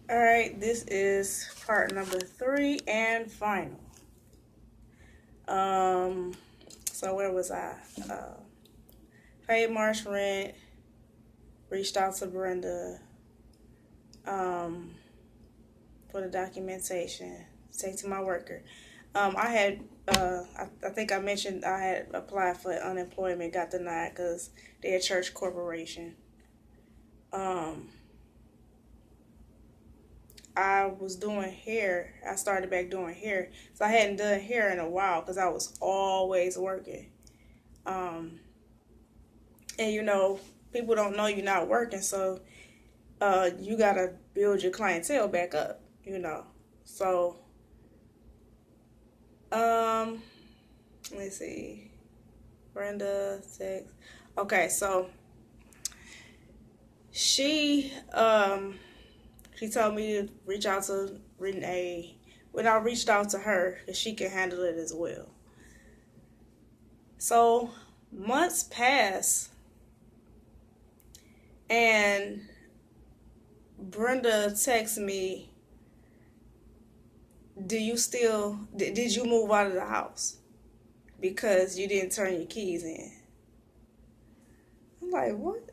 All right, this is part number 3 and final. Um, so where was I? Paid March rent. Reached out to Brenda um, for the documentation. Take to my worker. I had, I think I mentioned I had applied for unemployment, got denied because they're a church corporation. Um, I was doing hair. I started back doing hair. So I hadn't done hair in a while because I was always working. Um, and people don't know you're not working, so you gotta build your clientele back up. So, um, let's see. Brenda, text. Okay, so she she told me to reach out to Renee. When I reached out to her, because she can handle it as well. So months pass, and Brenda texts me, did you move out of the house because you didn't turn your keys in? I'm like, what?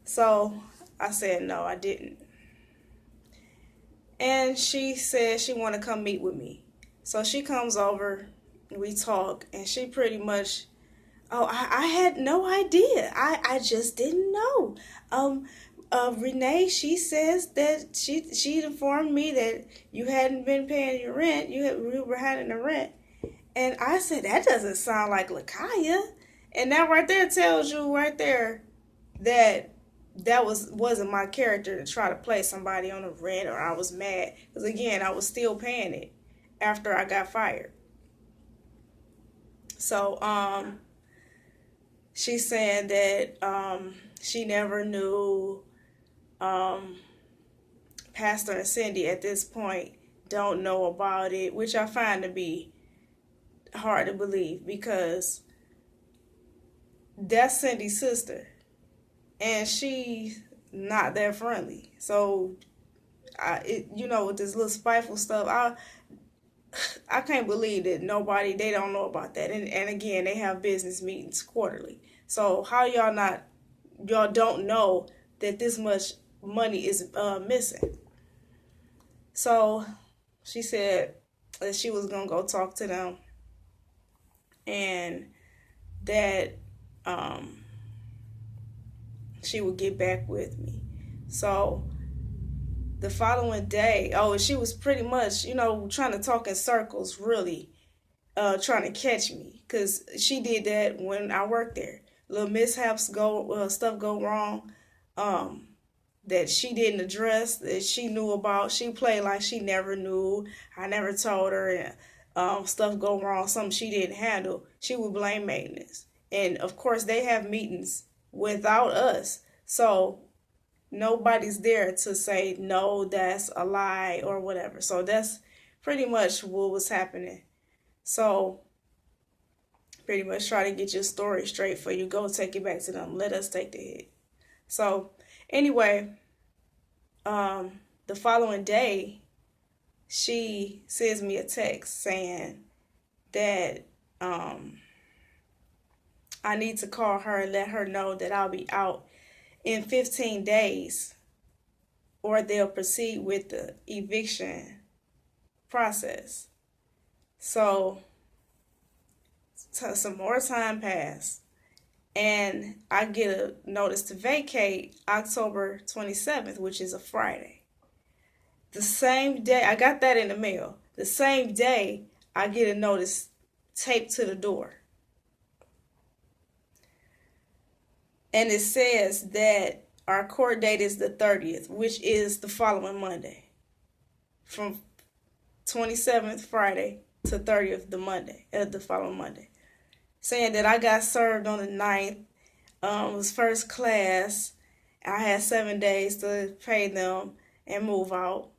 So I said, no, I didn't. And she said she want to come meet with me. So she comes over, we talk, and she pretty much, I had no idea. I just didn't know. Renee, she says that she informed me that you hadn't been paying your rent. You were having the rent, and I said that doesn't sound like Lakaya. And that right there tells you right there that wasn't my character to try to play somebody on the rent, or I was mad because again I was still paying it after I got fired. So she's saying that she never knew. Pastor and Cindy at this point don't know about it, which I find to be hard to believe because that's Cindy's sister, and she's not that friendly. So, with this little spiteful stuff, I can't believe that they don't know about that. And again, they have business meetings quarterly. So how y'all don't know that this much money is missing? So she said that she was gonna go talk to them, and that um, she would get back with me. So the following day, she was pretty much, trying to talk in circles, really, trying to catch me, because she did that when I worked there. Little mishaps stuff go wrong, um, that she didn't address, that she knew about. She played like she never knew. I never told her, and stuff go wrong, something she didn't handle. She would blame maintenance, and of course they have meetings without us, so nobody's there to say no, that's a lie or whatever. So that's pretty much what was happening. So pretty much try to get your story straight for you go take it back to them. Let us take the hit. So anyway, the following day, she sends me a text saying that I need to call her and let her know that I'll be out in 15 days, or they'll proceed with the eviction process. So some more time passed, and I get a notice to vacate October 27th, which is a Friday. The same day, I got that in the mail. The same day, I get a notice taped to the door. And it says that our court date is the 30th, which is the following Monday. From 27th Friday to 30th the following Monday. Saying that I got served on the 9th. It was first class. I had 7 days to pay them and move out.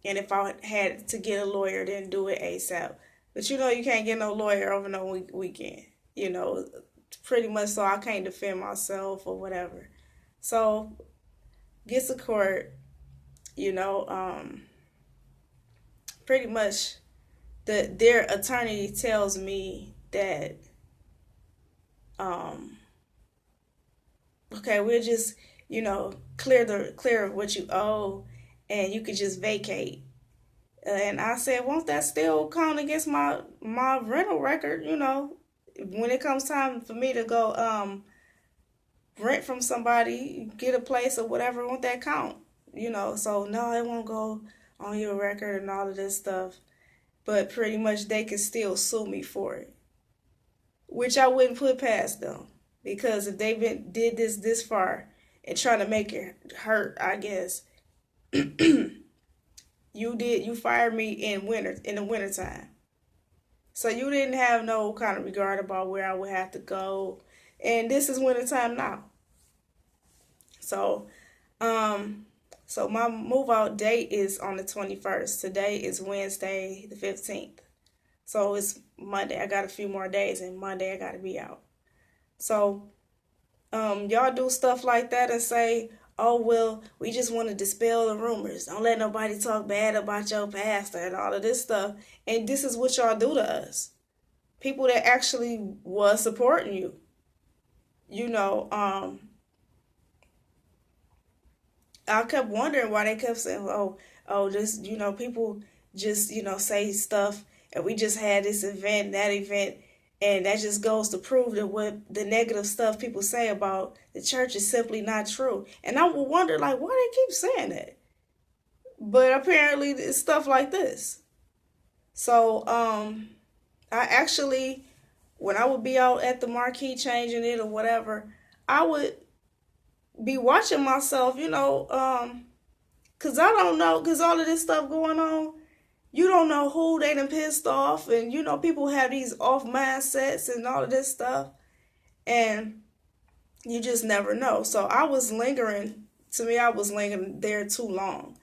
And if I had to get a lawyer, then do it ASAP. But you can't get no lawyer over no weekend. Pretty much, so I can't defend myself or whatever. So, gets to court. you know, pretty much their attorney tells me that, um, okay, we'll just, clear what you owe, and you could just vacate. And I said, won't that still count against my rental record? When it comes time for me to go rent from somebody, get a place or whatever, won't that count? So no, it won't go on your record and all of this stuff. But pretty much they can still sue me for it, which I wouldn't put past them, because if they've been did this far and trying to make it hurt, I guess you fired me in the wintertime. So you didn't have no kind of regard about where I would have to go. And this is wintertime now. So so my move out date is on the 21st. Today is Wednesday the 15th. So it's Monday. I got a few more days, and Monday I gotta be out. So y'all do stuff like that and say, oh, well, we just want to dispel the rumors. Don't let nobody talk bad about your pastor and all of this stuff. And this is what y'all do to us. People that actually was supporting you. I kept wondering why they kept saying, this, people just, say stuff, and we just had this event, that event, and that just goes to prove that what the negative stuff people say about the church is simply not true. And I would wonder, like, why they keep saying that? But apparently it's stuff like this. So, I actually, when I would be out at the marquee changing it or whatever, I would be watching myself, because I don't know, because all of this stuff going on, you don't know who they done pissed off, and people have these off mindsets and all of this stuff, and you just never know. So I was lingering there too long,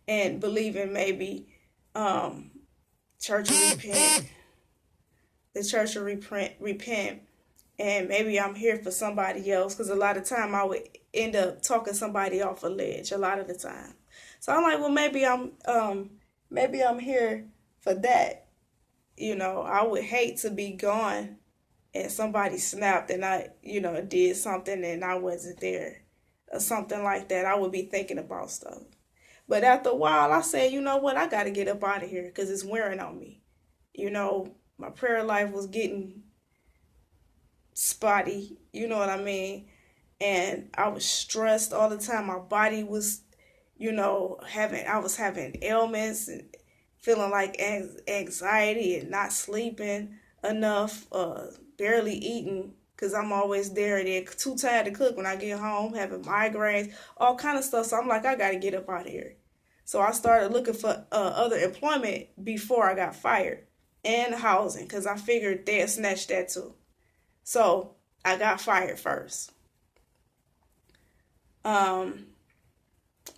and believing maybe church will repent, the church will repent, and maybe I'm here for somebody else, because a lot of time I would end up talking somebody off a ledge a lot of the time. So I'm like, well, maybe I'm here for that. I would hate to be gone and somebody snapped and I, did something and I wasn't there or something like that. I would be thinking about stuff. But after a while, I said, you know what? I got to get up out of here because it's wearing on me. My prayer life was getting spotty. You know what I mean? And I was stressed all the time. My body was, I was having ailments and feeling like anxiety and not sleeping enough, barely eating because I'm always there and then too tired to cook when I get home, having migraines, all kind of stuff. So I'm like, I got to get up out of here. So I started looking for other employment before I got fired, and housing, because I figured they'd snatch that too. So I got fired first.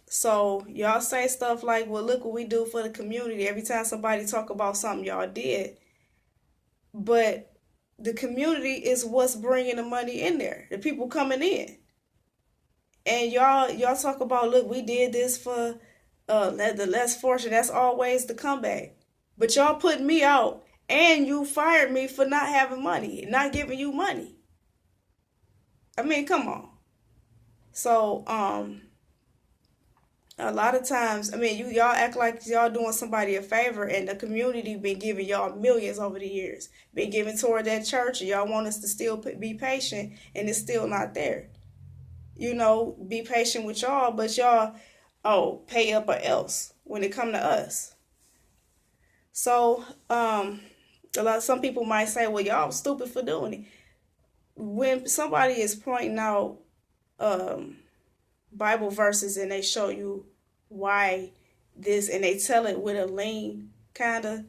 So y'all say stuff like, well, look what we do for the community every time somebody talk about something y'all did. But the community is what's bringing the money in there, the people coming in. And y'all talk about, look, we did this for the less fortunate. That's always the comeback. But y'all put me out and you fired me for not having money, not giving you money. I mean, come on. So, a lot of times, I mean, y'all act like y'all doing somebody a favor, and the community been giving y'all millions over the years, been giving toward that church, and y'all want us to still be patient, and it's still not there. Be patient with y'all, but y'all, pay up or else when it come to us. So, some people might say, well, y'all stupid for doing it. When somebody is pointing out Bible verses and they show you why this, and they tell it with a lean, kind of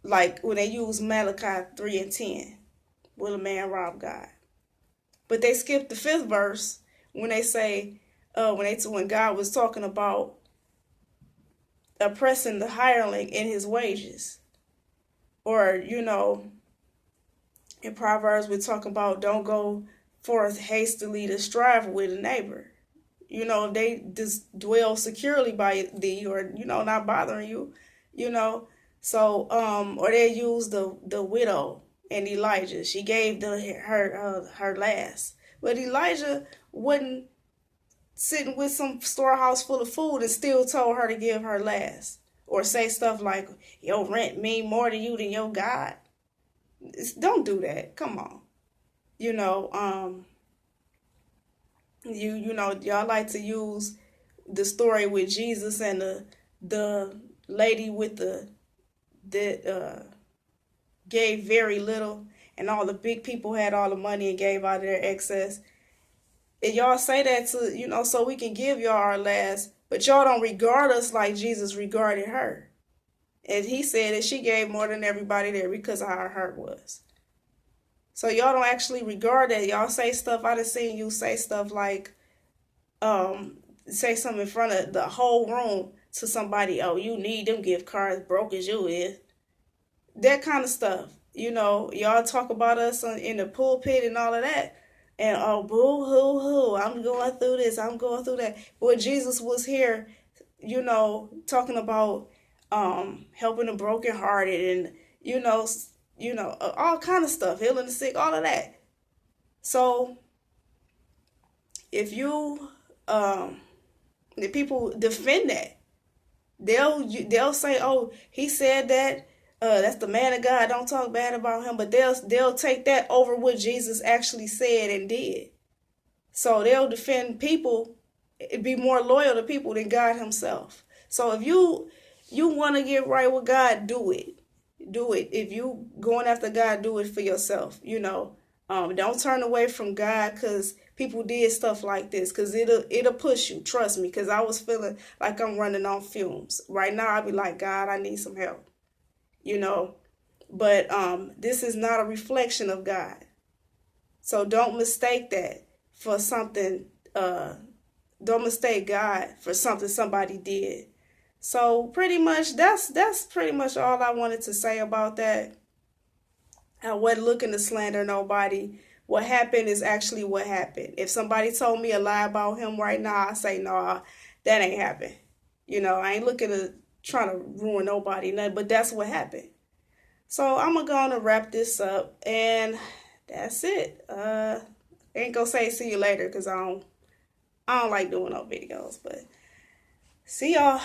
like when they use Malachi 3:10, will a man rob God? But they skip the 5th verse when they say, when God was talking about oppressing the hireling in his wages. Or, in Proverbs we talk about don't go forth hastily to strive with a neighbor. You know, if they just dwell securely by thee, or not bothering you, you know. So or they use the widow and Elijah. She gave her last, but Elijah wasn't sitting with some storehouse full of food and still told her to give her last, or say stuff like your rent mean more to you than your God. Don't do that. Come on. You know, y'all like to use the story with Jesus and the lady with that gave very little, and all the big people had all the money and gave out of their excess. And y'all say that to, so we can give y'all our last, but y'all don't regard us like Jesus regarded her. And he said that she gave more than everybody there because of how her heart was. So y'all don't actually regard that. Y'all say stuff, I done seen you say stuff like, say something in front of the whole room to somebody, oh, you need them gift cards, broke as you is. That kind of stuff. Y'all talk about us in the pulpit and all of that. And oh, boo hoo hoo, I'm going through this, I'm going through that. But Jesus was here, talking about helping the brokenhearted and all kind of stuff, healing the sick, all of that. So if the people defend that, they'll say, oh, he said that. That's the man of God. Don't talk bad about him. But they'll take that over what Jesus actually said and did. So they'll defend people, be more loyal to people than God himself. So if you want to get right with God, do it. Do it. If you going after God, do it for yourself. Don't turn away from God because people did stuff like this, because it'll push you. Trust me, because I was feeling like I'm running on fumes. Right now, I'll be like, God, I need some help. But this is not a reflection of God. So don't mistake that for something. Don't mistake God for something somebody did. So pretty much that's pretty much all I wanted to say about that. I wasn't looking to slander nobody. What happened is actually what happened. If somebody told me a lie about him right now, I say, no, that ain't happened. I ain't looking to trying to ruin nobody, nothing, but that's what happened. So I'm going to wrap this up, and that's it. I ain't going to say see you later because I don't like doing no videos, but see y'all.